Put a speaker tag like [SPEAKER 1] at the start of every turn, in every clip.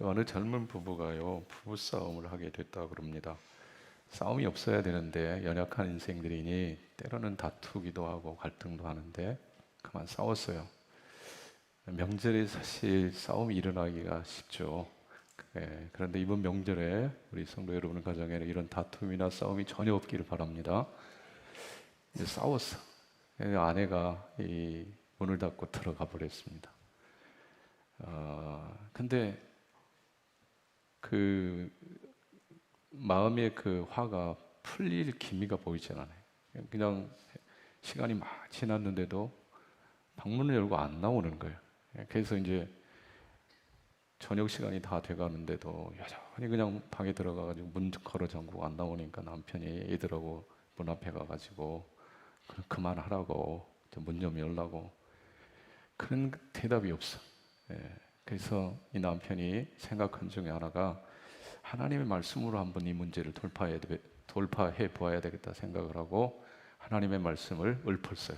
[SPEAKER 1] 그 어느 젊은 부부가요, 부부싸움을 하게 됐다 그럽니다. 싸움이 없어야 되는데 연약한 인생들이니 때로는 다투기도 하고 갈등도 하는데 그만 싸웠어요. 명절에 사실 싸움이 일어나기가 쉽죠. 그런데 이번 명절에 우리 성도 여러분 가정에는 이런 다툼이나 싸움이 전혀 없기를 바랍니다. 이제 싸웠어. 아내가 이 문을 닫고 들어가 버렸습니다. 근데 그 마음의 그 화가 풀릴 기미가 보이지 않아요. 그냥 시간이 막 지났는데도 방문을 열고 안 나오는 거예요. 그래서 이제 저녁 시간이 다 돼가는데도 여전히 그냥 방에 들어가가지고 문 걸어 잠그고 안 나오니까 남편이 애들하고 문 앞에 가가지고 그만하라고 문 좀 열라고. 그런 대답이 없어. 그래서 이 남편이 생각한 중에 하나가 하나님의 말씀으로 한번 이 문제를 돌파해 보아야 되겠다 생각을 하고 하나님의 말씀을 읊었어요.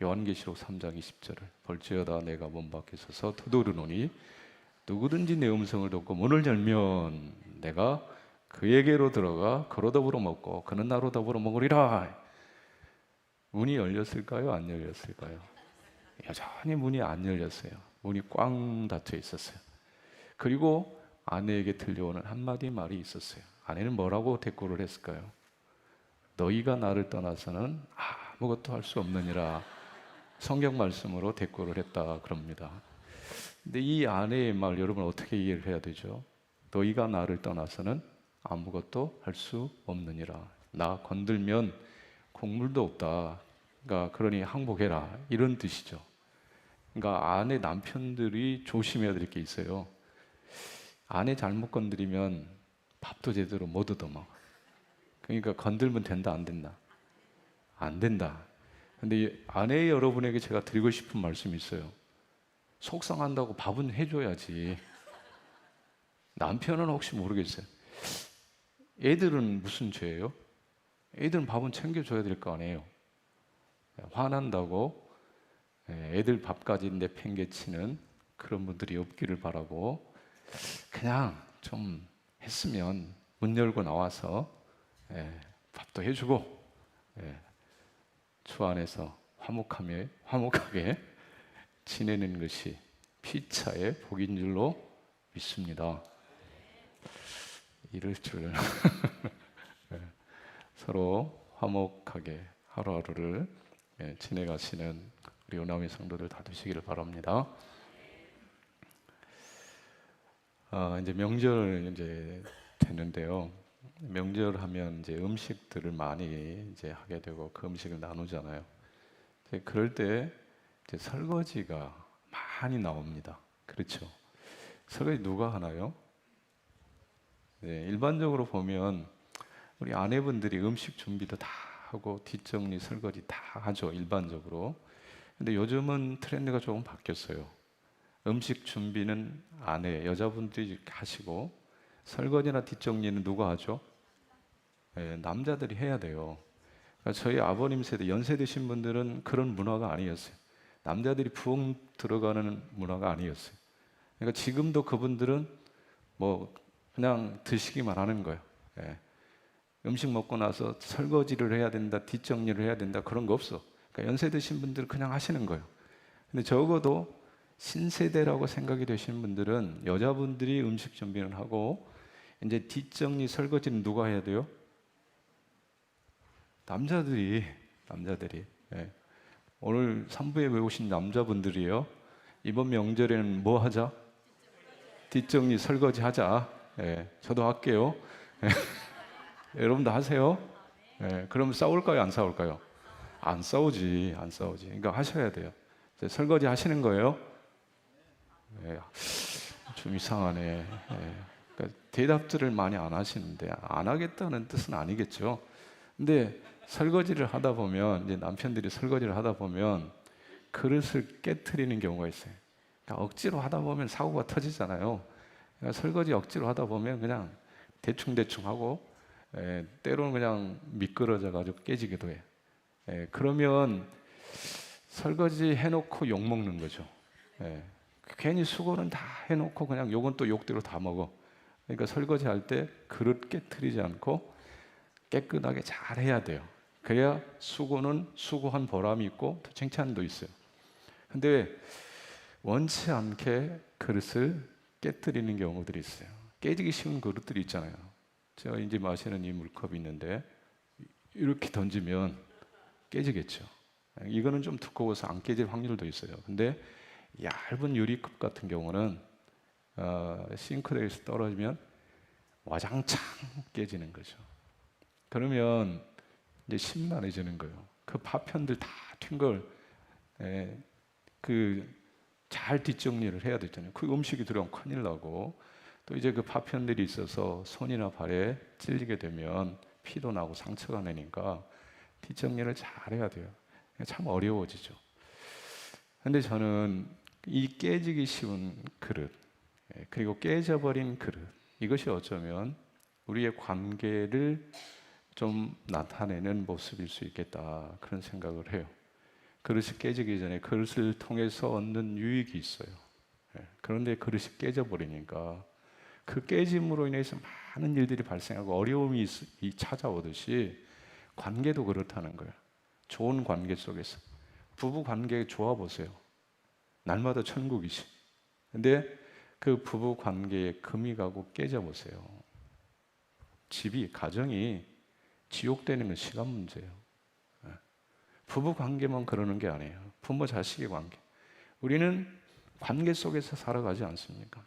[SPEAKER 1] 요한계시록 3장 20절을 볼지어다 내가 문 밖에 서서 두드리노니 누구든지 내 음성을 듣고 문을 열면 내가 그에게로 들어가 그로 더불어 먹고 그는 나로 더불어 먹으리라. 문이 열렸을까요? 안 열렸을까요? 여전히 문이 안 열렸어요. 문이 꽝 닫혀 있었어요. 그리고 아내에게 들려오는 한마디 말이 있었어요. 아내는 뭐라고 대꾸를 했을까요? 너희가 나를 떠나서는 아무것도 할 수 없느니라. 성경 말씀으로 대꾸를 했다 그럽니다. 근데 이 아내의 말 여러분 어떻게 이해를 해야 되죠? 너희가 나를 떠나서는 아무것도 할 수 없느니라. 나 건들면 국물도 없다. 그러니 항복해라. 이런 뜻이죠. 그러니까 아내 남편들이 조심해야 될 게 있어요. 아내 잘못 건드리면 밥도 제대로 못 얻어먹어. 그러니까 건들면 된다 안 된다? 안 된다. 근데 아내 여러분에게 제가 드리고 싶은 말씀이 있어요. 속상한다고 밥은 해줘야지. 남편은 혹시 모르겠어요. 애들은 무슨 죄예요? 애들은 밥은 챙겨줘야 될 거 아니에요. 화난다고 애들 밥까지 내팽개치는 그런 분들이 없기를 바라고 그냥 좀 했으면 문 열고 나와서 밥도 해주고 주 안에서 화목하게 지내는 것이 피차의 복인 줄로 믿습니다. 이럴 줄 서로 화목하게 하루하루를 지내가시는 우리 요나미 성도들 다 되시기를 바랍니다. 이제 명절 이제 되는데요. 명절하면 이제 음식들을 많이 이제 하게 되고 그 음식을 나누잖아요. 그럴 때 이제 설거지가 많이 나옵니다. 그렇죠? 설거지 누가 하나요? 일반적으로 보면 우리 아내분들이 음식 준비도 다 하고 뒷정리, 설거지 다 하죠. 일반적으로. 근데 요즘은 트렌드가 조금 바뀌었어요. 음식 준비는 아내, 여자분들이 하시고 설거지나 뒷정리는 누가 하죠? 남자들이 해야 돼요. 그러니까 저희 아버님 세대, 연세 드신 분들은 그런 문화가 아니었어요. 남자들이 부엌 들어가는 문화가 아니었어요. 그러니까 지금도 그분들은 뭐 그냥 드시기만 하는 거예요. 음식 먹고 나서 설거지를 해야 된다, 뒷정리를 해야 된다 그런 거 없어. 그러니까 연세 드신 분들은 그냥 하시는 거예요. 근데 적어도 신세대라고 생각이 되시는 분들은 여자분들이 음식 준비를 하고 이제 뒷정리, 설거지는 누가 해야 돼요? 남자들이. 오늘 3부에 외우신 남자분들이요. 이번 명절에는 뭐 하자? 뒷정리, 설거지 하자. 저도 할게요. 여러분도 하세요. 그럼 싸울까요? 안 싸울까요? 안 싸우지. 그러니까 하셔야 돼요. 설거지 하시는 거예요? 좀 이상하네. 그러니까 대답들을 많이 안 하시는데 안 하겠다는 뜻은 아니겠죠. 근데 설거지를 하다 보면 이제 남편들이 설거지를 하다 보면 그릇을 깨트리는 경우가 있어요. 그러니까 억지로 하다 보면 사고가 터지잖아요. 그러니까 설거지 억지로 하다 보면 그냥 대충 하고 때로는 그냥 미끄러져 가지고 깨지기도 해요. 그러면 설거지 해놓고 욕 먹는 거죠. 괜히 수고는 다 해놓고 그냥 욕은 또 욕대로 다 먹어. 그러니까 설거지할 때 그릇 깨트리지 않고 깨끗하게 잘 해야 돼요. 그래야 수고는 수고한 보람이 있고 또 칭찬도 있어요. 근데 원치 않게 그릇을 깨트리는 경우들이 있어요. 깨지기 쉬운 그릇들이 있잖아요. 제가 이제 마시는 이 물컵이 있는데 이렇게 던지면 깨지겠죠. 이거는 좀 두꺼워서 안 깨질 확률도 있어요. 근데 얇은 유리컵 같은 경우는 싱크대에서 떨어지면 와장창 깨지는 거죠. 그러면 이제 심란해지는 거예요. 그 파편들 다 튄 걸 잘 뒷정리를 해야 되잖아요. 그 음식이 들어가면 큰일 나고, 또 이제 그 파편들이 있어서 손이나 발에 찔리게 되면 피도 나고 상처가 나니까 뒷정리를 잘 해야 돼요. 참 어려워지죠. 근데 저는 이 깨지기 쉬운 그릇, 그리고 깨져버린 그릇, 이것이 어쩌면 우리의 관계를 좀 나타내는 모습일 수 있겠다, 그런 생각을 해요. 그릇이 깨지기 전에 그릇을 통해서 얻는 유익이 있어요. 그런데 그릇이 깨져버리니까 그 깨짐으로 인해서 많은 일들이 발생하고 어려움이 찾아오듯이 관계도 그렇다는 거예요. 좋은 관계 속에서 부부 관계 좋아 보세요. 날마다 천국이지. 근데 그 부부 관계에 금이 가고 깨져 보세요. 가정이 지옥되는 건 시간 문제예요. 부부 관계만 그러는 게 아니에요. 부모 자식의 관계. 우리는 관계 속에서 살아가지 않습니까?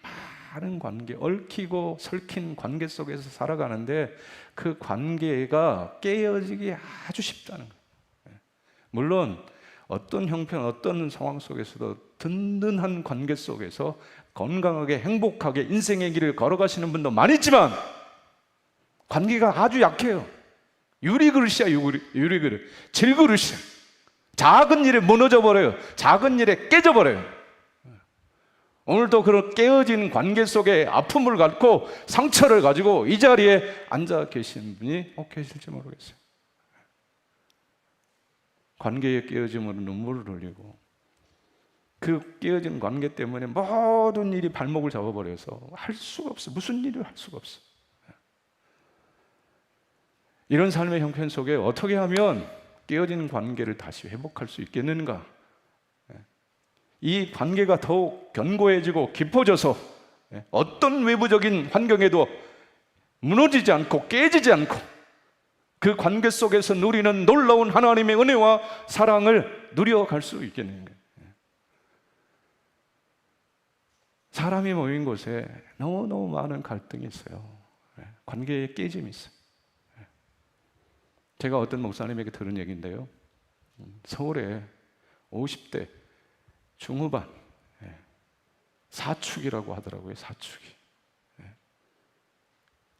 [SPEAKER 1] 많은 관계, 얽히고 설킨 관계 속에서 살아가는데 그 관계가 깨어지기 아주 쉽다는 거예요. 물론 어떤 형편, 어떤 상황 속에서도 든든한 관계 속에서 건강하게 행복하게 인생의 길을 걸어가시는 분도 많이 있지만 관계가 아주 약해요. 유리그릇이야, 유리그릇. 질그릇이야. 작은 일에 무너져 버려요. 작은 일에 깨져 버려요. 오늘도 그런 깨어진 관계 속에 아픔을 갖고 상처를 가지고 이 자리에 앉아 계신 분이 계실지 모르겠어요. 관계의 깨어짐으로 눈물을 흘리고, 그 깨어진 관계 때문에 모든 일이 발목을 잡아버려서 할 수가 없어. 무슨 일을 할 수가 없어. 이런 삶의 형편 속에 어떻게 하면 깨어진 관계를 다시 회복할 수 있겠는가? 이 관계가 더욱 견고해지고 깊어져서 어떤 외부적인 환경에도 무너지지 않고 깨지지 않고 그 관계 속에서 누리는 놀라운 하나님의 은혜와 사랑을 누려갈 수 있겠는가? 사람이 모인 곳에 너무너무 많은 갈등이 있어요. 관계에 깨짐이 있어요. 제가 어떤 목사님에게 들은 얘기인데요. 서울에 50대 중후반 사축이라고 하더라고요. 사축이.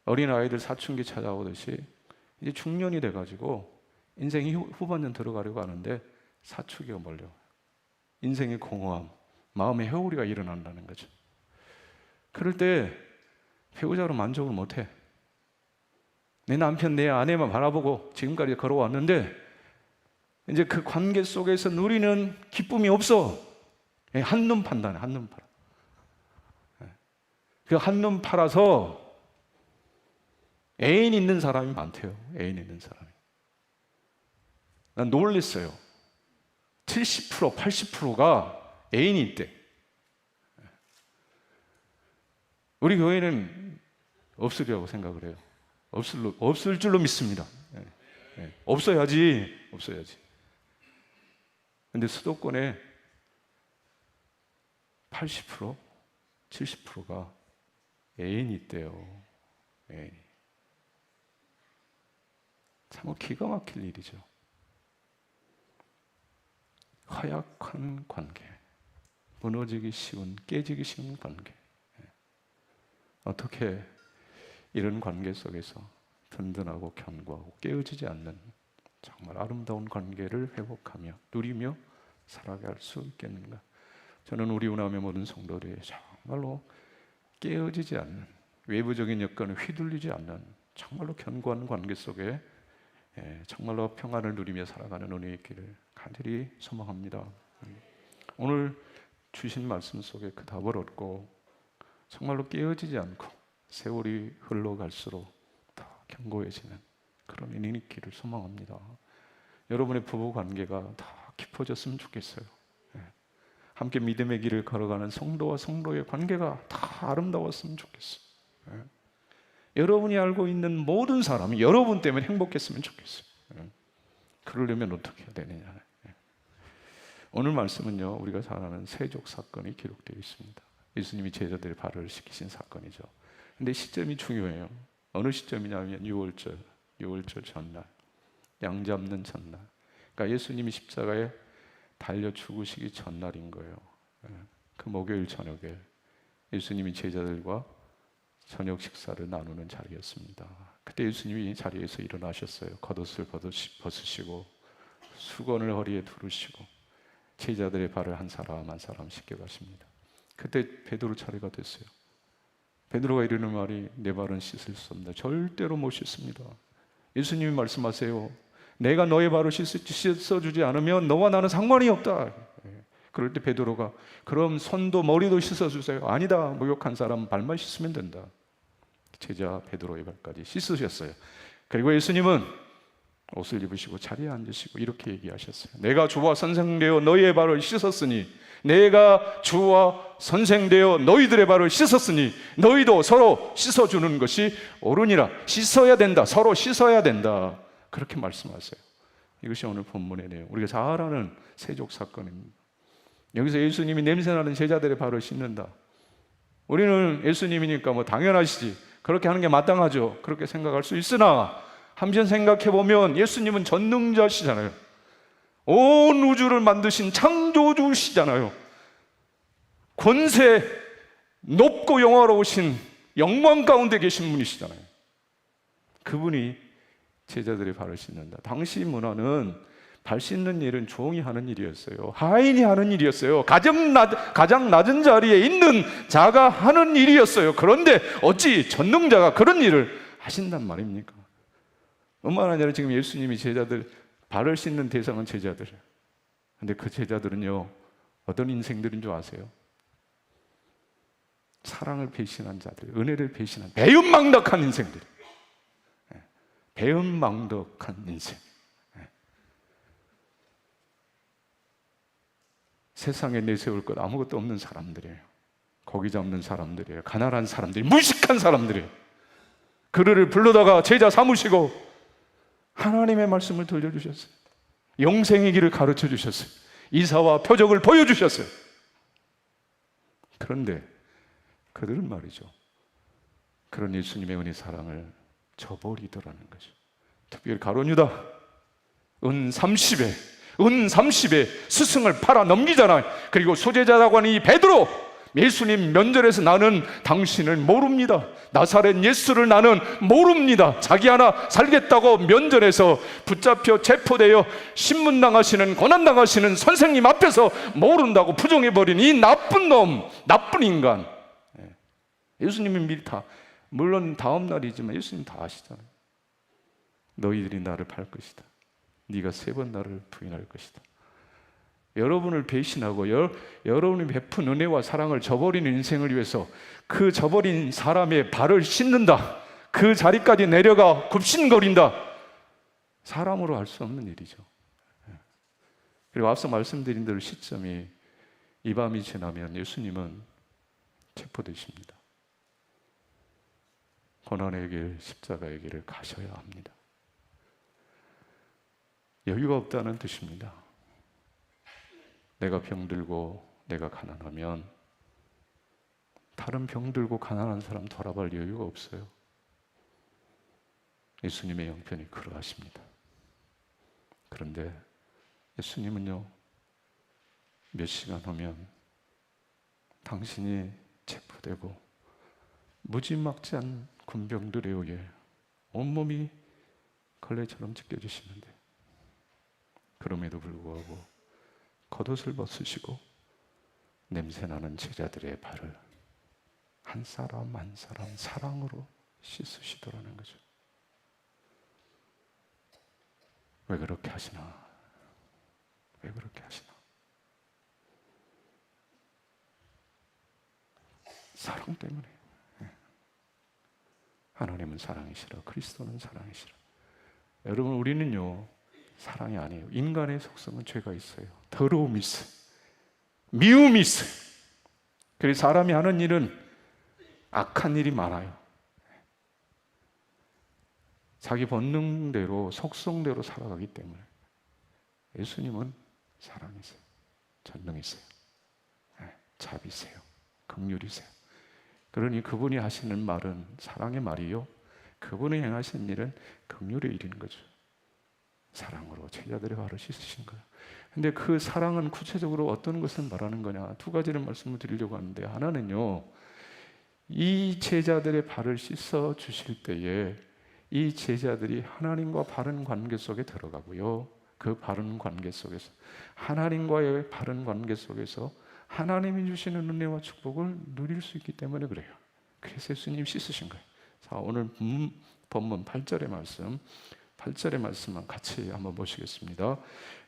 [SPEAKER 1] 어린아이들 사춘기 찾아오듯이 이제 중년이 돼가지고 인생이 후반년 들어가려고 하는데 사축이 몰려와요. 인생의 공허함, 마음의 회오리가 일어난다는 거죠. 그럴 때 배우자로 만족을 못해. 내 남편, 내 아내만 바라보고 지금까지 걸어왔는데 이제 그 관계 속에서 누리는 기쁨이 없어. 한눈 판다네, 한눈 팔아. 그 한눈 팔아서 애인 있는 사람이 많대요. 애인 있는 사람이. 난 놀랬어요. 70%, 80%가 애인이 있대. 우리 교회는 없으리라고 생각을 해요. 없을 줄로 믿습니다. 없어야지. 근데 수도권에 80%, 70%가 애인이 있대요. 애인이. 참 기가 막힐 일이죠. 허약한 관계, 무너지기 쉬운, 깨지기 쉬운 관계. 어떻게 이런 관계 속에서 든든하고 견고하고 깨어지지 않는 정말 아름다운 관계를 회복하며 누리며 살아갈 수 있겠는가? 저는 우리 운암의 모든 성도들이 정말로 깨어지지 않는, 외부적인 여건을 휘둘리지 않는 정말로 견고한 관계 속에 정말로 평안을 누리며 살아가는 은혜의 길을 간절히 소망합니다. 오늘 주신 말씀 속에 그 답을 얻고 정말로 깨어지지 않고 세월이 흘러갈수록 더 견고해지는 그런 인연이 있기를 소망합니다. 여러분의 부부 관계가 더 깊어졌으면 좋겠어요. 함께 믿음의 길을 걸어가는 성도와 성도의 관계가 다 아름다웠으면 좋겠어요. 여러분이 알고 있는 모든 사람이 여러분 때문에 행복했으면 좋겠어요. 그러려면 어떻게 해야 되느냐. 오늘 말씀은요, 우리가 잘 아는 세족 사건이 기록되어 있습니다. 예수님이 제자들의 발을 씻기신 사건이죠. 근데 시점이 중요해요. 어느 시점이냐면 6월절 전날, 양 잡는 전날. 그러니까 예수님이 십자가에 달려 죽으시기 전날인 거예요. 그 목요일 저녁에 예수님이 제자들과 저녁 식사를 나누는 자리였습니다. 그때 예수님이 자리에서 일어나셨어요. 겉옷을 벗으시고 수건을 허리에 두르시고 제자들의 발을 한 사람 한 사람 씻겨 가십니다. 그때 베드로 차례가 됐어요. 베드로가 이르는 말이 내 발은 씻을 수 없다. 절대로 못 씻습니다. 예수님이 말씀하세요. 내가 너의 발을 씻어주지 않으면 너와 나는 상관이 없다. 그럴 때 베드로가 그럼 손도 머리도 씻어주세요. 아니다. 목욕한 사람 발만 씻으면 된다. 제자 베드로의 발까지 씻으셨어요. 그리고 예수님은 옷을 입으시고 자리에 앉으시고 이렇게 얘기하셨어요. 내가 주와 선생되어 너희의 발을 씻었으니 내가 주와 선생되어 너희들의 발을 씻었으니 너희도 서로 씻어주는 것이 옳으니라. 씻어야 된다. 서로 씻어야 된다. 그렇게 말씀하세요. 이것이 오늘 본문의 내용. 우리가 잘 아는 세족 사건입니다. 여기서 예수님이 냄새나는 제자들의 발을 씻는다. 우리는 예수님이니까 뭐 당연하시지. 그렇게 하는 게 마땅하죠. 그렇게 생각할 수 있으나 한편 생각해 보면 예수님은 전능자시잖아요. 온 우주를 만드신 창조주시잖아요. 권세 높고 영화로우신 영광 가운데 계신 분이시잖아요. 그분이 제자들의 발을 씻는다. 당시 문화는 발 씻는 일은 종이 하는 일이었어요. 하인이 하는 일이었어요. 가장 낮은 자리에 있는 자가 하는 일이었어요. 그런데 어찌 전능자가 그런 일을 하신단 말입니까? 뿐만 아니라 지금 예수님이 제자들 발을 씻는 대상은 제자들이에요. 근데 그 제자들은요, 어떤 인생들인 줄 아세요? 사랑을 배신한 자들, 은혜를 배신한 배은망덕한 인생들. 배은망덕한 인생. 세상에 내세울 것 아무것도 없는 사람들이에요. 고기 잡는 사람들이에요. 가난한 사람들이, 무식한 사람들이에요. 그들을 불러다가 제자 삼으시고 하나님의 말씀을 들려주셨어요. 영생의 길을 가르쳐 주셨어요. 이사와 표적을 보여주셨어요. 그런데 그들은 말이죠, 그런 예수님의 은혜 사랑을 저버리더라는 거죠. 특별히 가룟 유다 은 30에 스승을 팔아 넘기잖아요. 그리고 수제자라고 하는 이 베드로, 예수님 면전에서 나는 당신을 모릅니다. 나사렛 예수를 나는 모릅니다. 자기 하나 살겠다고 면전에서 붙잡혀 체포되어 신문당하시는, 고난당하시는 선생님 앞에서 모른다고 부정해버린 이 나쁜 놈, 나쁜 인간. 예수님이 미리 다, 물론 다음 날이지만 예수님 다 아시잖아요. 너희들이 나를 팔 것이다. 네가 3번 나를 부인할 것이다. 여러분을 배신하고 여러분이 베푼 은혜와 사랑을 저버리는 인생을 위해서 그 저버린 사람의 발을 씻는다. 그 자리까지 내려가 굽신거린다. 사람으로 할 수 없는 일이죠. 그리고 앞서 말씀드린 대로 시점이 이 밤이 지나면 예수님은 체포되십니다. 고난의 길, 십자가의 길을 가셔야 합니다. 여유가 없다는 뜻입니다. 내가 병들고 내가 가난하면 다른 병들고 가난한 사람 돌아볼 여유가 없어요. 예수님의 형편이 그러하십니다. 그런데 예수님은요, 몇 시간 후면 당신이 체포되고 무지막지한 군병들에 의해 온몸이 걸레처럼 찢겨지시는데 그럼에도 불구하고 겉옷을 벗으시고 냄새나는 제자들의 발을 한 사람 한 사람 사랑으로 씻으시더라는 거죠. 왜 그렇게 하시나? 왜 그렇게 하시나? 사랑 때문에. 하나님은 사랑이시라. 그리스도는 사랑이시라. 여러분, 우리는요 사랑이 아니에요. 인간의 속성은 죄가 있어요. 더러움이 있어요. 미움이 있어요. 그래서 사람이 하는 일은 악한 일이 많아요. 자기 본능대로 속성대로 살아가기 때문에. 예수님은 사랑이세요. 전능이세요. 자비세요. 긍휼이세요. 그러니 그분이 하시는 말은 사랑의 말이요, 그분이 행하신 일은 긍휼의 일인 거죠. 사랑으로 제자들의 발을 씻으신 거예요. 근데 그 사랑은 구체적으로 어떤 것을 말하는 거냐, 두 가지를 말씀을 드리려고 하는데, 하나는요, 이 제자들의 발을 씻어 주실 때에 이 제자들이 하나님과 바른 관계 속에 들어가고요, 그 바른 관계 속에서, 하나님과의 바른 관계 속에서 하나님이 주시는 은혜와 축복을 누릴 수 있기 때문에 그래요. 그래서 예수님 씻으신 거예요. 자, 오늘 본문 8절의 말씀, 8절의 말씀만 같이 한번 보시겠습니다.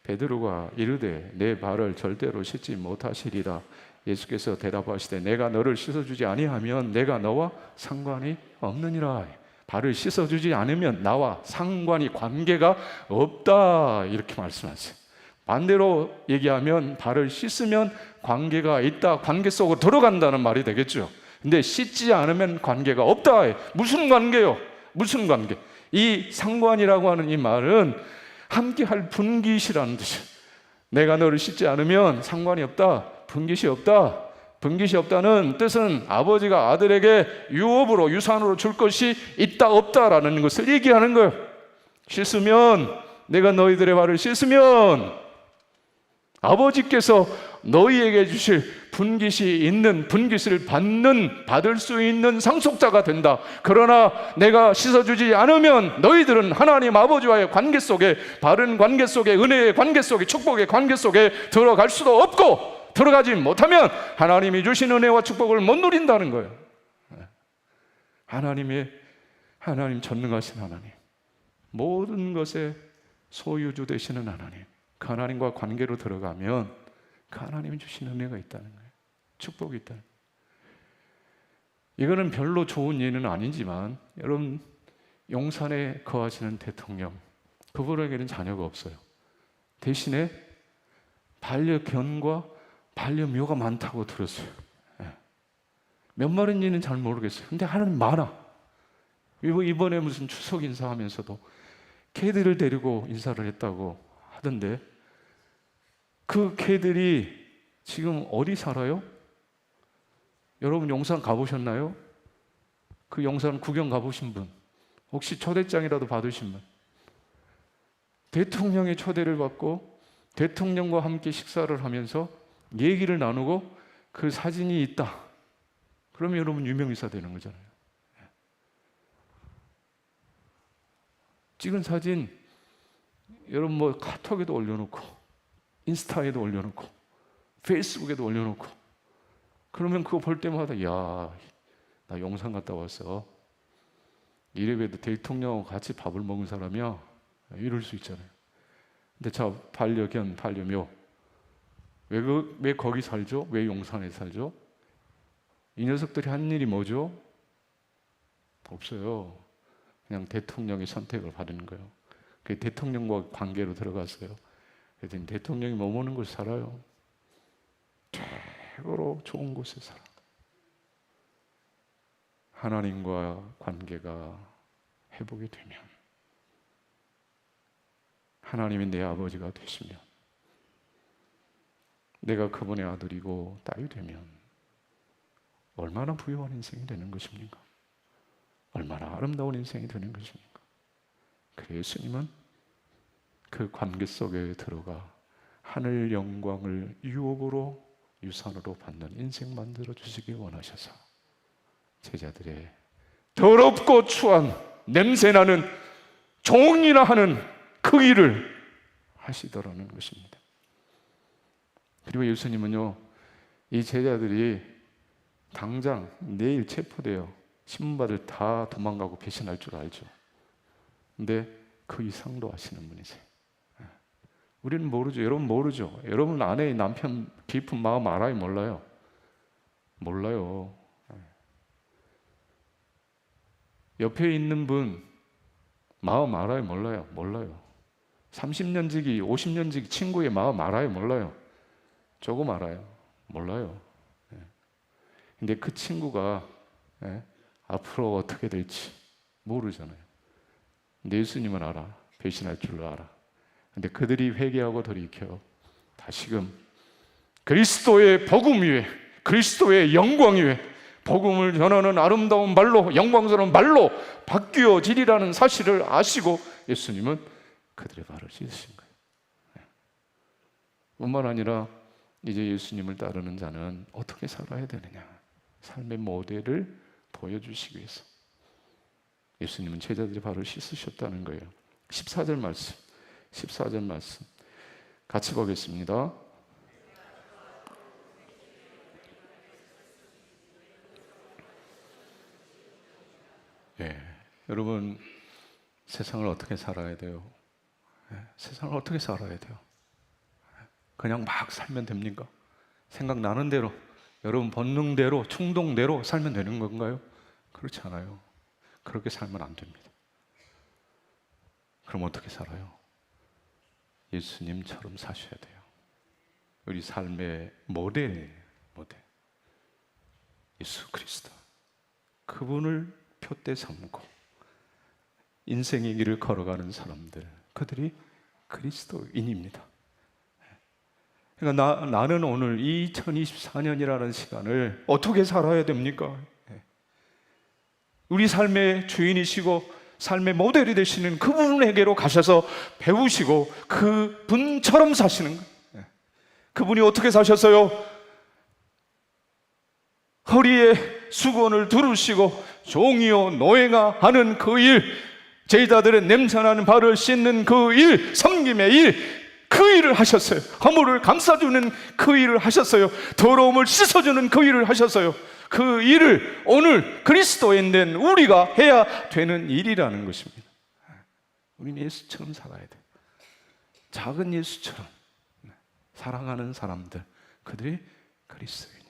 [SPEAKER 1] 베드로가 이르되 내 발을 절대로 씻지 못하시리라. 예수께서 대답하시되 내가 너를 씻어주지 아니하면 내가 너와 상관이 없느니라. 발을 씻어주지 않으면 나와 상관이, 관계가 없다, 이렇게 말씀하세요. 반대로 얘기하면 발을 씻으면 관계가 있다, 관계 속으로 들어간다는 말이 되겠죠. 근데 씻지 않으면 관계가 없다. 무슨 관계요? 무슨 관계? 이 상관이라고 하는 이 말은 함께할 분깃이라는 뜻이에요. 내가 너를 씻지 않으면 상관이 없다, 분깃이 없다. 분깃이 없다는 뜻은 아버지가 아들에게 유업으로, 유산으로 줄 것이 있다 없다라는 것을 얘기하는 거예요. 씻으면, 내가 너희들의 발을 씻으면 아버지께서 너희에게 주실 분깃이 있는, 분깃을 받을 수 있는 상속자가 된다. 그러나 내가 씻어주지 않으면 너희들은 하나님 아버지와의 관계 속에, 바른 관계 속에, 은혜의 관계 속에, 축복의 관계 속에 들어갈 수도 없고, 들어가지 못하면 하나님이 주신 은혜와 축복을 못 누린다는 거예요. 하나님 전능하신 하나님, 모든 것의 소유주 되시는 하나님, 그 하나님과 관계로 들어가면 그 하나님이 주신 은혜가 있다는 거예요. 축복이 있다는 거예요. 이거는 별로 좋은 예는 아니지만, 여러분, 용산에 거하시는 대통령, 그분에게는 자녀가 없어요. 대신에 반려견과 반려묘가 많다고 들었어요. 몇 마리인지는 잘 모르겠어요. 근데 하나는 많아. 이번에 무슨 추석 인사하면서도 개들을 데리고 인사를 했다고 하던데, 그 개들이 지금 어디 살아요? 여러분 용산 가보셨나요? 그 용산 구경 가보신 분, 혹시 초대장이라도 받으신 분? 대통령의 초대를 받고 대통령과 함께 식사를 하면서 얘기를 나누고 그 사진이 있다. 그러면 여러분 유명인사 되는 거잖아요. 찍은 사진 여러분 뭐 카톡에도 올려놓고, 인스타에도 올려놓고, 페이스북에도 올려놓고, 그러면 그거 볼 때마다, 야, 나 용산 갔다 왔어, 이래봬도 대통령하고 같이 밥을 먹은 사람이야, 이럴 수 있잖아요. 근데 저 반려견, 반려묘, 왜 거기 살죠? 왜 용산에 살죠? 이 녀석들이 한 일이 뭐죠? 없어요. 그냥 대통령의 선택을 받는 거예요. 그 대통령과 관계로 들어갔어요. 그랬더니 대통령이 머무는 곳에 살아요. 최고로 좋은 곳에 살아. 하나님과 관계가 회복이 되면, 하나님이 내 아버지가 되시면, 내가 그분의 아들이고 딸이 되면 얼마나 부유한 인생이 되는 것입니까? 얼마나 아름다운 인생이 되는 것입니까? 그래서 예수님은 그 관계 속에 들어가 하늘 영광을 유업으로, 유산으로 받는 인생 만들어 주시기 원하셔서 제자들의 더럽고 추한 냄새나는 종이나 하는 그 일을 하시더라는 것입니다. 그리고 예수님은요, 이 제자들이 당장 내일 체포돼요. 신문받을 다 도망가고 배신할 줄 알죠. 근데 그 이상도 하시는 분이세요. 우리는 모르죠. 여러분 모르죠. 여러분 아내의 남편 깊은 마음 알아요? 몰라요? 몰라요. 옆에 있는 분 마음 알아요? 몰라요? 몰라요. 30년 지기, 50년 지기 친구의 마음 알아요? 몰라요? 조금 알아요? 몰라요. 근데 그 친구가 앞으로 어떻게 될지 모르잖아요. 근데 예수님은 알아. 배신할 줄 알아. 근데 그들이 회개하고 돌이켜 다시금 그리스도의 복음 위에, 그리스도의 영광 위에 복음을 전하는 아름다운 말로, 영광스러운 말로 바뀌어지리라는 사실을 아시고 예수님은 그들의 발을 씻으신 거예요. 뿐만 아니라 이제 예수님을 따르는 자는 어떻게 살아야 되느냐, 삶의 모델을 보여주시기 위해서 예수님은 제자들의 발을 씻으셨다는 거예요. 14절 말씀, 14절 말씀 같이 보겠습니다. 여러분, 세상을 어떻게 살아야 돼요? 세상을 어떻게 살아야 돼요? 그냥 막 살면 됩니까? 생각나는 대로, 여러분 본능대로, 충동대로 살면 되는 건가요? 그렇지 않아요. 그렇게 살면 안 됩니다. 그럼 어떻게 살아요? 예수님처럼 사셔야 돼요. 우리 삶의 모델, 예수 그리스도. 그분을 표대 삼고 인생의 길을 걸어가는 사람들, 그들이 그리스도인입니다. 그러니까 나는 오늘 2024년이라는 시간을 어떻게 살아야 됩니까? 우리 삶의 주인이시고 삶의 모델이 되시는 그분에게로 가셔서 배우시고 그분처럼 사시는 거예요. 그분이 어떻게 사셨어요? 허리에 수건을 두르시고 종이요 노예가 하는 그 일, 제자들의 냄새나는 발을 씻는 그 일, 섬김의 일, 그 일을 하셨어요. 허물을 감싸주는 그 일을 하셨어요. 더러움을 씻어주는 그 일을 하셨어요. 그 일을 오늘 그리스도인 된 우리가 해야 되는 일이라는 것입니다. 우리는 예수처럼 살아야 돼요. 작은 예수처럼 사랑하는 사람들, 그들이 그리스도인이에요.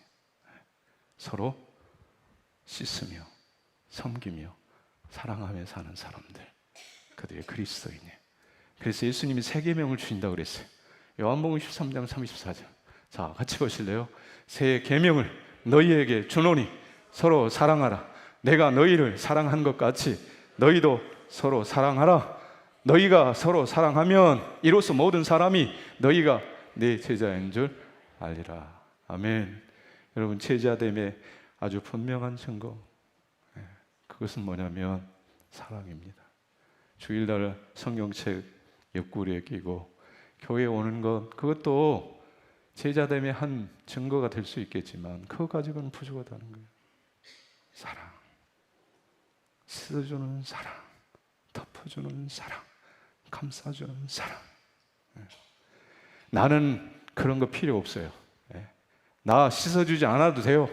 [SPEAKER 1] 서로 씻으며 섬기며 사랑하며 사는 사람들, 그들이 그리스도인이에요. 그래서 예수님이 세 계명을 주신다고 그랬어요. 요한복음 13장 34절. 자, 같이 보실래요? 세 계명을 너희에게 주노니 서로 사랑하라. 내가 너희를 사랑한 것 같이 너희도 서로 사랑하라. 너희가 서로 사랑하면 이로써 모든 사람이 너희가 내 제자인 줄 알리라. 아멘. 여러분, 제자됨의 아주 분명한 증거, 그것은 뭐냐면 사랑입니다. 주일날 성경책 옆구리에 끼고 교회에 오는 것, 그것도 제자됨의 한 증거가 될 수 있겠지만 그거 가지고는 부족하다는 거예요. 사랑, 씻어주는 사랑, 덮어주는 사랑, 감싸주는 사랑. 나는 그런 거 필요 없어요. 나 씻어주지 않아도 돼요.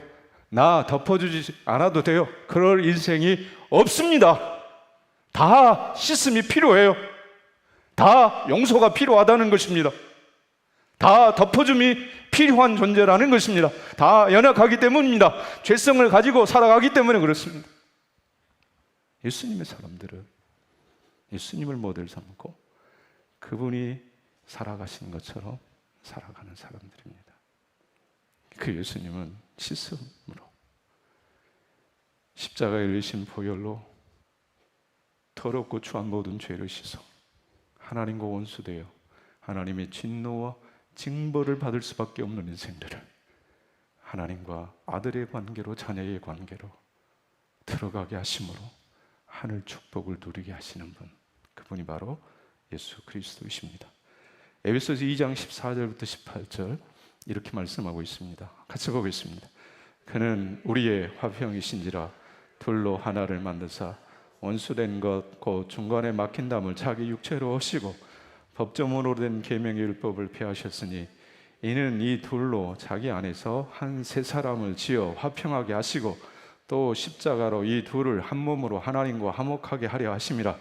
[SPEAKER 1] 나 덮어주지 않아도 돼요. 그럴 인생이 없습니다. 다 씻음이 필요해요. 다 용서가 필요하다는 것입니다. 다 덮어줌이 필요한 존재라는 것입니다. 다 연약하기 때문입니다. 죄성을 가지고 살아가기 때문에 그렇습니다. 예수님의 사람들은 예수님을 모델 삼고 그분이 살아가신 것처럼 살아가는 사람들입니다. 그 예수님은 씻음으로, 십자가에 흘리신 보혈로 더럽고 추한 모든 죄를 씻어 하나님과 원수되어 하나님의 진노와 징벌을 받을 수밖에 없는 인생들을 하나님과 아들의 관계로, 자녀의 관계로 들어가게 하심으로 하늘 축복을 누리게 하시는 분, 그분이 바로 예수 그리스도이십니다. 에베소서 2장 14절부터 18절 이렇게 말씀하고 있습니다. 같이 보겠습니다. 그는 우리의 화평이신지라 둘로 하나를 만드사 원수된 것 곧 중간에 막힌 담을 자기 육체로 하시고 법조문으로 된 계명의 율법을 폐하셨으니 이는 이 둘로 자기 안에서 한 세 사람을 지어 화평하게 하시고 또 십자가로 이 둘을 한 몸으로 하나님과 화목하게 하려 하심이라.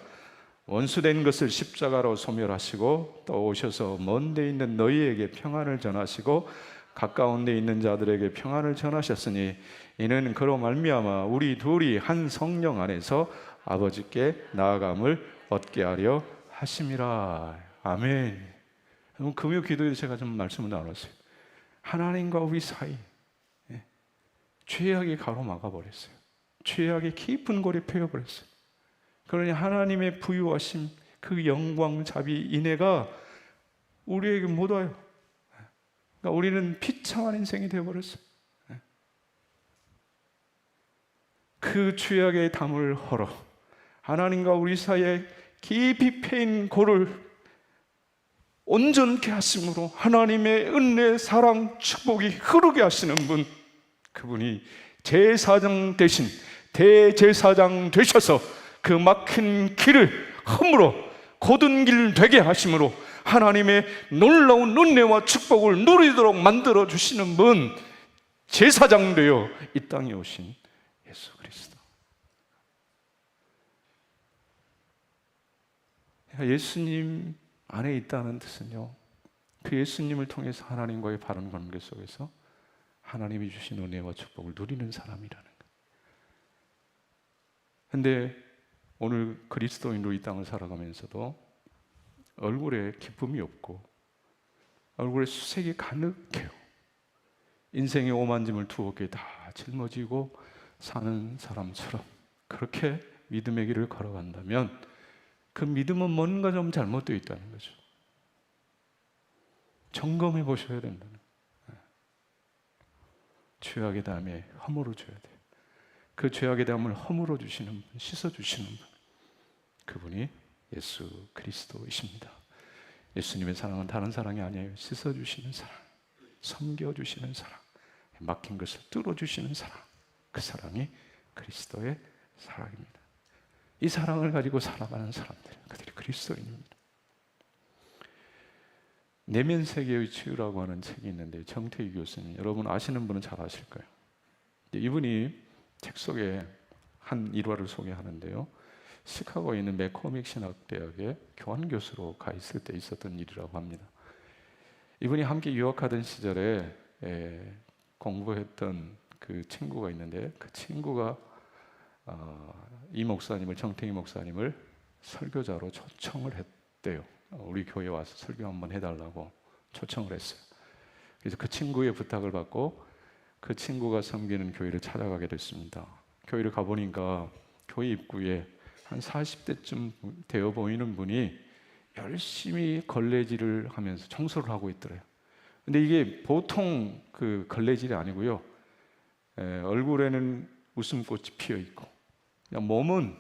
[SPEAKER 1] 원수된 것을 십자가로 소멸하시고 또 오셔서 먼 데 있는 너희에게 평안을 전하시고 가까운 데 있는 자들에게 평안을 전하셨으니 이는 그로 말미암아 우리 둘이 한 성령 안에서 아버지께 나아감을 얻게 하려 하심이라. 아멘. 금요 기도에도 제가 좀 말씀을 나눴어요. 하나님과 우리 사이 죄악이 가로막아 버렸어요. 죄악의 깊은 골이 패여 버렸어요. 그러니 하나님의 부유하심, 그 영광, 자비, 인애가 우리에게 못 와요. 그러니까 우리는 비참한 인생이 되어버렸어요. 그 죄악의 담을 헐어 하나님과 우리 사이에 깊이 패인 골을 온전케 하심으로 하나님의 은혜, 사랑, 축복이 흐르게 하시는 분, 그분이 제사장 대신 대제사장 되셔서 그 막힌 길을 허물어 곧은 길 되게 하심으로 하나님의 놀라운 은혜와 축복을 누리도록 만들어 주시는 분, 제사장 되어 이 땅에 오신 예수 그리스도. 예수님 안에 있다는 뜻은요, 그 예수님을 통해서 하나님과의 바른 관계 속에서 하나님이 주신 은혜와 축복을 누리는 사람이라는 거예요. 근데 오늘 그리스도인으로 이 땅을 살아가면서도 얼굴에 기쁨이 없고 얼굴에 수색이 가득해요. 인생의 오만짐을 두어 개 다 짊어지고 사는 사람처럼 그렇게 믿음의 길을 걸어간다면 그 믿음은 뭔가 좀 잘못되어 있다는 거죠. 점검해 보셔야 된다는 거예요. 죄악의 담에 허물어 줘야 돼요. 그 죄악의 담을 허물어 주시는 분, 씻어 주시는 분, 그분이 예수 그리스도이십니다. 예수님의 사랑은 다른 사랑이 아니에요. 씻어 주시는 사랑, 섬겨 주시는 사랑, 막힌 것을 뚫어 주시는 사랑, 그 사랑이 그리스도의 사랑입니다. 이 사랑을 가지고 살아가는 사람들, 그들이 그리스도인입니다. 내면 세계의 치유라고 하는 책이 있는데 정태희 교수님, 여러분 아시는 분은 잘 아실 거예요. 이분이 책 속에 한 일화를 소개하는데요, 시카고에 있는 맥코믹 신학대학에 교환 교수로 가 있을 때 있었던 일이라고 합니다. 이분이 함께 유학하던 시절에 공부했던 그 친구가 있는데, 그 친구가 이 목사님을, 정태희 목사님을 설교자로 초청을 했대요. 우리 교회에 와서 설교 한번 해달라고 초청을 했어요. 그래서 그 친구의 부탁을 받고 그 친구가 섬기는 교회를 찾아가게 됐습니다. 교회를 가보니까 교회 입구에 한 40대쯤 되어 보이는 분이 열심히 걸레질을 하면서 청소를 하고 있더래요. 근데 이게 보통 그 걸레질이 아니고요, 얼굴에는 웃음꽃이 피어 있고 그냥 몸은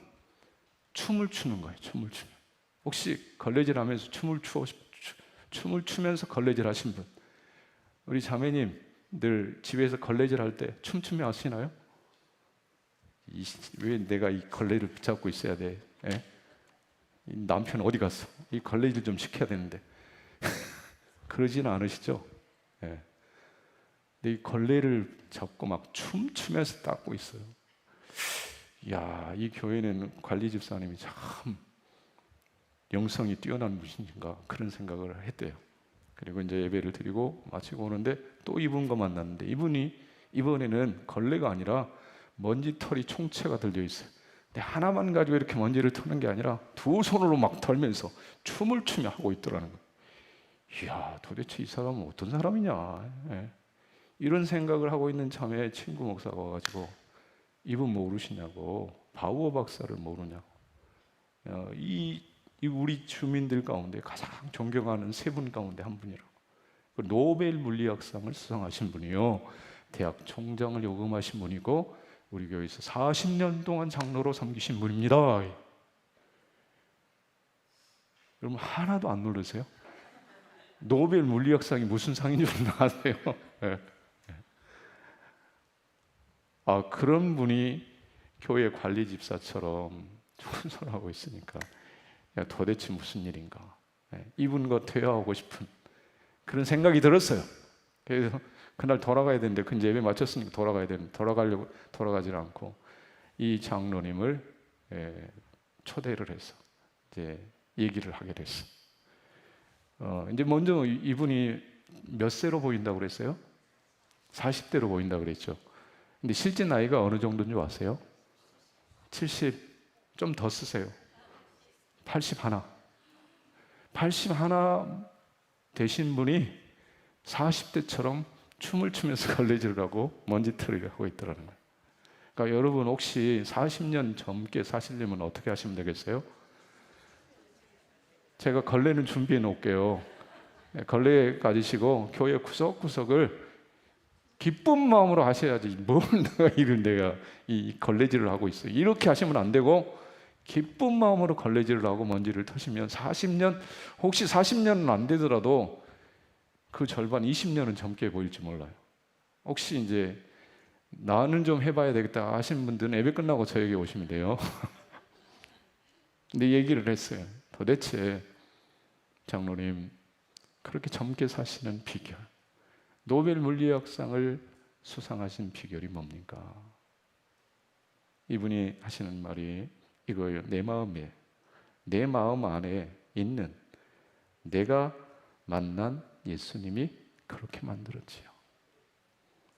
[SPEAKER 1] 춤을 추는 거예요. 춤을 추면. 혹시 걸레질 하면서 춤을 추면서 걸레질 하신 분, 우리 자매님 늘 집에서 걸레질 할 때 춤추며 하시나요? 왜 내가 이 걸레를 붙잡고 있어야 돼? 이 남편 어디 갔어? 이 걸레질 좀 시켜야 되는데. 그러지는 않으시죠? 근데 이 걸레를 잡고 막 춤추면서 닦고 있어요. 이야, 이 교회는 관리 집사님이 참 영성이 뛰어난 분인가, 그런 생각을 했대요. 그리고 이제 예배를 드리고 마치고 오는데 또 이분과 만났는데, 이분이 이번에는 걸레가 아니라 먼지털이 총체가 들려 있어요. 근데 하나만 가지고 이렇게 먼지를 터는 게 아니라 두 손으로 막 털면서 춤을 추며 하고 있더라는 거예요. 이야, 도대체 이 사람은 어떤 사람이냐. 이런 생각을 하고 있는 참에 친구 목사가 와가지고, 이분 모르시냐고, 바우어 박사를 모르냐고, 이 우리 주민들 가운데 가장 존경하는 세 분 가운데 한 분이라고. 노벨 물리학상을 수상하신 분이요, 대학 총장을 역임하신 분이고 우리 교회에서 40년 동안 장로로 섬기신 분입니다. 여러분 하나도 안 놀라세요? 노벨 물리학상이 무슨 상인 줄 아세요? 그런 분이 교회 관리 집사처럼 충성하고 있으니까 도대체 무슨 일인가, 이분과 대화하고 싶은 그런 생각이 들었어요. 그래서 그날 돌아가야 되는데, 그 예배 마쳤으니까 돌아가야 되는데 돌아가려고 돌아가질 않고 이 장로님을 초대를 해서 이제 얘기를 하게 됐어. 이제 먼저 이분이 몇 세로 보인다고 그랬어요? 40대로 보인다 그랬죠. 근데 실제 나이가 어느 정도인 줄 아세요? 70, 좀 더 쓰세요. 81. 81 되신 분이 40대처럼 춤을 추면서 걸레질을 하고 먼지털이를 하고 있더라는 거예요. 그러니까 여러분 혹시 40년 젊게 사시려면 어떻게 하시면 되겠어요? 제가 걸레는 준비해 놓을게요. 걸레 가지시고 교회 구석구석을 기쁜 마음으로 하셔야지. 뭘 내가 이 걸레질을 하고 있어요. 이렇게 하시면 안 되고 기쁜 마음으로 걸레질을 하고 먼지를 터시면 40년, 혹시 40년은 안 되더라도 그 절반 20년은 젊게 보일지 몰라요. 혹시 이제 나는 좀 해봐야 되겠다 하시는 분들은 예배 끝나고 저에게 오시면 돼요. 근데 얘기를 했어요. 도대체 장로님, 그렇게 젊게 사시는 비결, 노벨 물리학상을 수상하신 비결이 뭡니까? 이분이 하시는 말이 이거예요. 내 마음 안에 있는 내가 만난 예수님이 그렇게 만들었지요.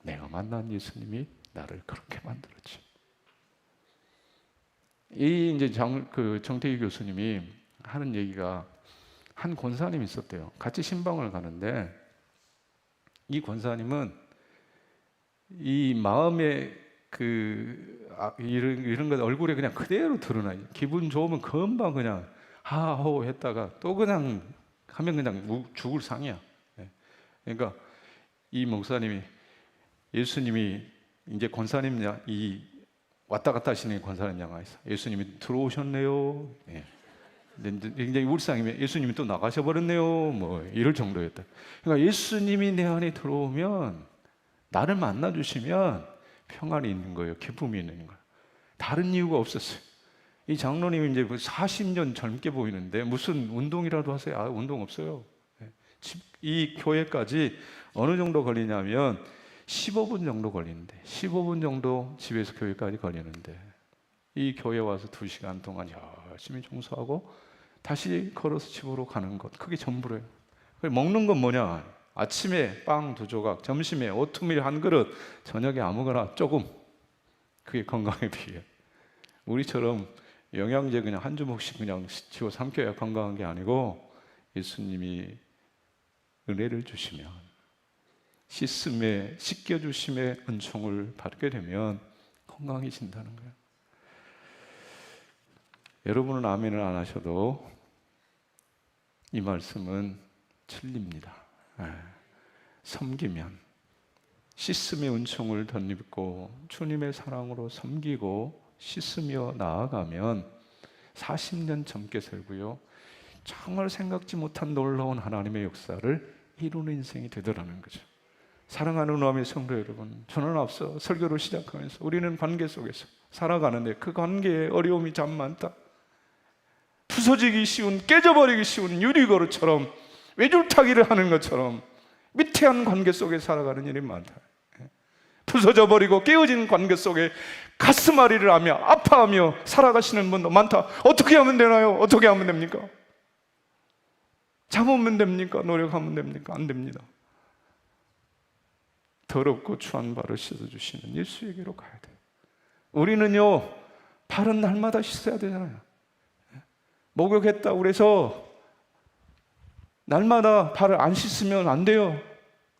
[SPEAKER 1] 내가 만난 예수님이 나를 그렇게 만들었지. 이 이제 정태기 교수님이 하는 얘기가, 한 권사님이 있었대요. 같이 신방을 가는데 이 권사님은 이 마음에 이런 것 얼굴에 그냥 그대로 드러나요. 기분 좋으면 금방 그냥 하호 했다가 또 그냥 하면 그냥 죽을 상이야. 그러니까 이 목사님이, 예수님이 이제 권사님 이 왔다 갔다 하시는 권사님 양아 있어. 예수님이 들어오셨네요. 굉장히 울상이면 예수님이 또 나가셔 버렸네요. 뭐 이럴 정도였다. 그러니까 예수님이 내 안에 들어오면, 나를 만나 주시면 평안이 있는 거예요. 기쁨이 있는 거예요. 다른 이유가 없었어요. 이 장로님이 이제 40년 젊게 보이는데 무슨 운동이라도 하세요? 운동 없어요. 이 교회까지 어느 정도 걸리냐면 15분 정도 걸리는데, 15분 정도 집에서 교회까지 걸리는데 이 교회 와서 2시간 동안 열심히 청소하고 다시 걸어서 집으로 가는 것, 그게 전부래요. 먹는 건 뭐냐? 아침에 빵 2조각, 점심에 오트밀 1그릇, 저녁에 아무거나 조금. 그게 건강에 비해. 우리처럼 영양제 그냥 한 주먹씩 그냥 지워 삼켜야 건강한 게 아니고, 예수님이 은혜를 주시면, 씻겨주심의 은총을 받게 되면 건강해진다는 거예요. 여러분은 아멘을 안 하셔도 이 말씀은 진리입니다. 섬기면, 씻음의 은총을 덧입고 주님의 사랑으로 섬기고 씻으며 나아가면 40년 젊게 살고요, 정말 생각지 못한 놀라운 하나님의 역사를 이루는 인생이 되더라는 거죠. 사랑하는 우아의 성도 여러분, 저는 앞서 설교를 시작하면서 우리는 관계 속에서 살아가는데 그 관계에 어려움이 참 많다. 부서지기 쉬운, 깨져버리기 쉬운 유리거루처럼, 외줄타기를 하는 것처럼 미태한 관계 속에 살아가는 일이 많다. 부서져버리고 깨어진 관계 속에 가슴앓이를 하며 아파하며 살아가시는 분도 많다. 어떻게 하면 되나요? 어떻게 하면 됩니까? 참으면 됩니까? 노력하면 됩니까? 안 됩니다. 더럽고 추한 발을 씻어주시는 예수에게로 가야 돼요. 우리는요, 발은 날마다 씻어야 되잖아요. 목욕했다고 그래서 날마다 발을 안 씻으면 안 돼요.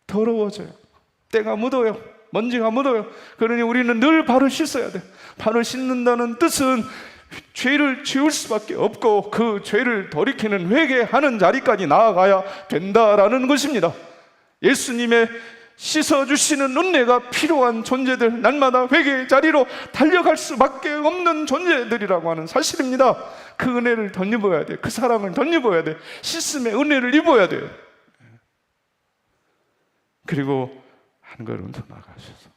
[SPEAKER 1] 더러워져요. 때가 묻어요. 먼지가 묻어요. 그러니 우리는 늘 발을 씻어야 돼요. 발을 씻는다는 뜻은 죄를 지울 수밖에 없고 그 죄를 돌이키는 회개하는 자리까지 나아가야 된다라는 것입니다. 예수님의 씻어주시는 은혜가 필요한 존재들, 날마다 회개의 자리로 달려갈 수밖에 없는 존재들이라고 하는 사실입니다. 그 은혜를 덧입어야 돼요. 그 사랑을 덧입어야 돼요. 씻음의 은혜를 입어야 돼요. 그리고 한 걸음 더 나가셔서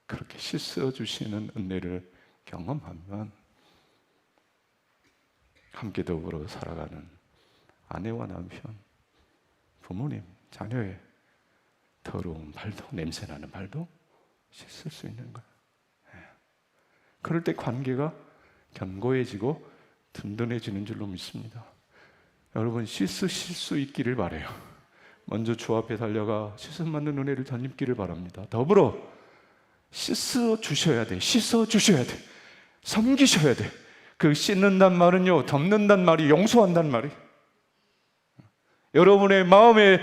[SPEAKER 1] 그렇게 씻어주시는 은혜를 경험하면 함께 더불어 살아가는 아내와 남편, 부모님, 자녀의 더러운 발도, 냄새나는 발도 씻을 수 있는 거예요. 그럴 때 관계가 견고해지고 든든해지는 줄로 믿습니다. 여러분, 씻으실 수 있기를 바라요. 먼저 주 앞에 달려가 씻음받는 은혜를 덧입기를 바랍니다. 더불어 씻어 주셔야 돼. 씻어 주셔야 돼. 섬기셔야 돼. 그 씻는단 말은요, 덮는단 말이 용서한단 말이. 여러분의 마음에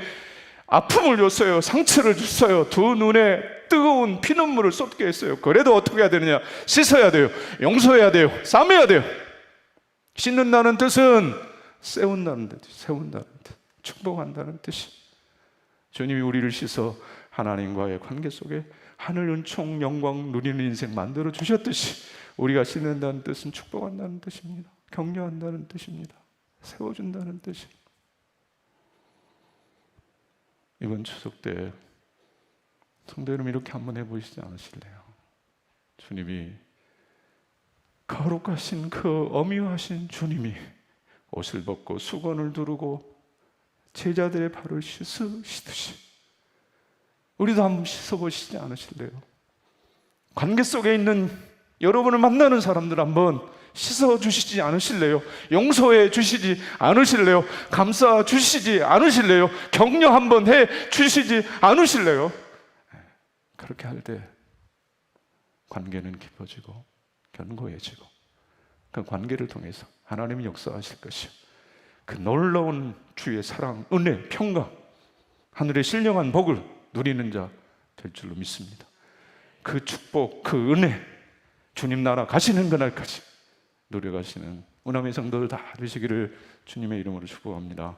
[SPEAKER 1] 아픔을 줬어요. 상처를 줬어요. 두 눈에 뜨거운 피눈물을 쏟게 했어요. 그래도 어떻게 해야 되느냐? 씻어야 돼요. 용서해야 돼요. 싸매야 돼요. 씻는다는 뜻은 세운다는 뜻, 세운다는 뜻, 축복한다는 뜻이. 주님이 우리를 씻어 하나님과의 관계 속에 하늘 은총 영광 누리는 인생 만들어 주셨듯이 우리가 씻는다는 뜻은 축복한다는 뜻입니다. 격려한다는 뜻입니다. 세워준다는 뜻입니다. 이번 추석 때 성도 여러분 이렇게 한번 해보시지 않으실래요? 주님이 거룩하신 그 엄유하신 주님이 옷을 벗고 수건을 두르고 제자들의 발을 씻으시듯이 우리도 한번 씻어보시지 않으실래요? 관계 속에 있는 여러분을 만나는 사람들 한번 씻어주시지 않으실래요? 용서해 주시지 않으실래요? 감싸 주시지 않으실래요? 격려 한번 해 주시지 않으실래요? 그렇게 할 때 관계는 깊어지고 견고해지고 그 관계를 통해서 하나님이 역사하실 것이요, 그 놀라운 주의 사랑, 은혜, 평강, 하늘의 신령한 복을 누리는 자 될 줄로 믿습니다. 그 축복, 그 은혜, 주님 나라 가시는 그날까지 누려가시는 우남의 성도들 다 되시기를 주님의 이름으로 축복합니다.